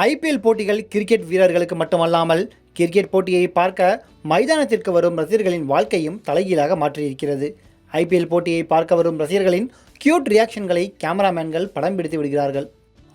IPL போட்டிகள் cricket வீரர்களுக்கு மட்டுமல்லாமல் கிரிக்கெட் போட்டியை பார்க்க மைதானத்திற்கு வரும் ரசிகர்களின் வாழ்க்கையும் தலைகீழாக மாற்றியிருக்கிறது. ஐபிஎல் போட்டியை பார்க்க வரும் ரசிகர்களின் கியூட் ரியாக்ஷன்களை கேமராமேன்கள் படம் பிடித்து விடுகிறார்கள்.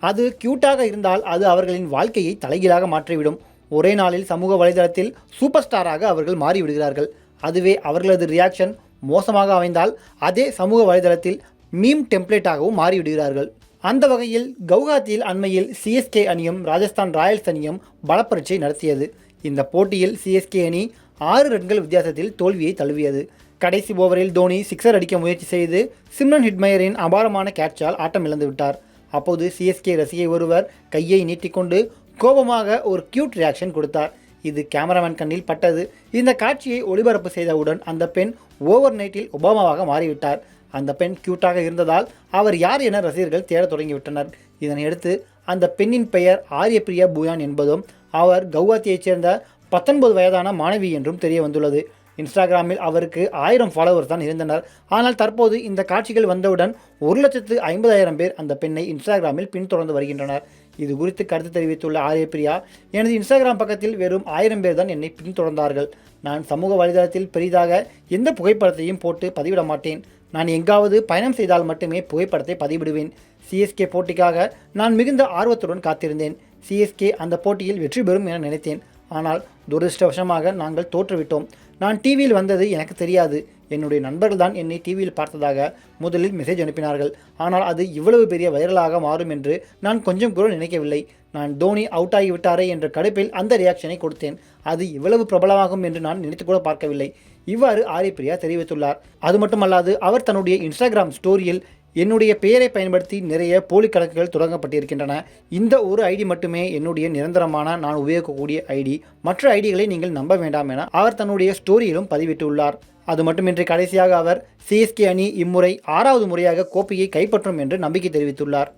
அது கியூட்டாக இருந்தால் அது அவர்களின் வாழ்க்கையை தலைகீழாக மாற்றிவிடும். ஒரே நாளில் சமூக வலைதளத்தில் சூப்பர் ஸ்டாராக அவர்கள் மாறிவிடுகிறார்கள். அதுவே அவர்களது ரியாக்ஷன் மோசமாக அமைந்தால் அதே சமூக வலைதளத்தில் மீம் டெம்ப்ளேட்டாகவும் மாறிவிடுகிறார்கள். அந்த வகையில் கவுஹாத்தியில் அண்மையில் சிஎஸ்கே அணியும் ராஜஸ்தான் ராயல்ஸ் அணியும் பலப்பரீட்சை நடத்தியது. இந்த போட்டியில் சிஎஸ்கே அணி 6 ரன்கள் வித்தியாசத்தில் தோல்வியை தழுவியது. கடைசி ஓவரில் தோனி சிக்ஸர் அடிக்க முயற்சி செய்து சிம்ரன் ஹெட்மயரின் அபாரமான கேட்சால் ஆட்டம் இழந்து விட்டார். அப்போது சிஎஸ்கே ரசிகை ஒருவர் கையை நீட்டிக்கொண்டு கோபமாக ஒரு கியூட் ரியாக்ஷன் கொடுத்தார். இது கேமராமேன் கண்ணில் பட்டது. இந்த காட்சியை ஒளிபரப்பு செய்தவுடன் அந்த பெண் ஓவர் நைட்டில் ஒபாமாவாக மாறிவிட்டார். அந்த பெண் கியூட்டாக இருந்ததால் அவர் யார் என ரசிகர்கள் தேடத் தொடங்கிவிட்டனர். இதனையடுத்து அந்த பெண்ணின் பெயர் ஆரியப்பிரியா பூயான் என்பதும் அவர் கவுஹாத்தியைச் சேர்ந்த 19 வயதான மாணவி என்றும் தெரிய வந்துள்ளது. இன்ஸ்டாகிராமில் அவருக்கு 1000 ஃபாலோவர்ஸ் தான் இருந்தனர். ஆனால் தற்போது இந்த காட்சிகள் வந்தவுடன் 1,50,000 பேர் அந்த பெண்ணை இன்ஸ்டாகிராமில் பின்தொடர்ந்து வருகின்றனர். இது குறித்து கருத்து தெரிவித்துள்ள ஆரியப்பிரியா, எனது இன்ஸ்டாகிராம் பக்கத்தில் வெறும் 1000 பேர் தான் என்னை பின்தொடர்ந்தார்கள். நான் சமூக வலைதளத்தில் பெரிதாக எந்த புகைப்படத்தையும் போட்டு பதிவிட மாட்டேன். நான் எங்காவது பயணம் செய்தால் மட்டுமே புகைப்படத்தை பதிவிடுவேன். சிஎஸ்கே போட்டிக்காக நான் மிகுந்த ஆர்வத்துடன் காத்திருந்தேன். சிஎஸ்கே அந்த போட்டியில் வெற்றி பெறும் என நினைத்தேன். ஆனால் துரதிருஷ்டவசமாக நாங்கள் தோற்றுவிட்டோம். நான் டிவியில் வந்தது எனக்கு தெரியாது. என்னுடைய நண்பர்கள் தான் என்னை டிவியில் பார்த்ததாக முதலில் மெசேஜ் அனுப்பினார்கள். ஆனால் அது இவ்வளவு பெரிய வைரலாக மாறும் என்று நான் கொஞ்சம் கூட நினைக்கவில்லை. நான் தோனி அவுட் ஆகிவிட்டாரே என்ற கடுப்பில் அந்த ரியாக்ஷனை கொடுத்தேன். அது இவ்வளவு பிரபலமாகும் என்று நான் நினைத்து கூட பார்க்கவில்லை. இவ்வாறு ஆரியப்பிரியா தெரிவித்துள்ளார். அது மட்டுமல்லாது அவர் தன்னுடைய இன்ஸ்டாகிராம் ஸ்டோரியில் என்னுடைய பெயரை பயன்படுத்தி நிறைய போலி கணக்குகள் தொடங்கப்பட்டிருக்கின்றன. இந்த ஒரு ஐடி மட்டுமே என்னுடைய நிரந்தரமான நான் உபயோகிக்கக்கூடிய ஐடி. மற்ற ஐடிகளை நீங்கள் நம்ப வேண்டாம் என அவர் தன்னுடைய ஸ்டோரியிலும் பதிவிட்டுள்ளார். அது மட்டுமின்றி கடைசியாக அவர் சிஎஸ்கே அணி இம்முறை 6வது முறையாக கோப்பையை கைப்பற்றும் என்று நம்பிக்கை தெரிவித்துள்ளார்.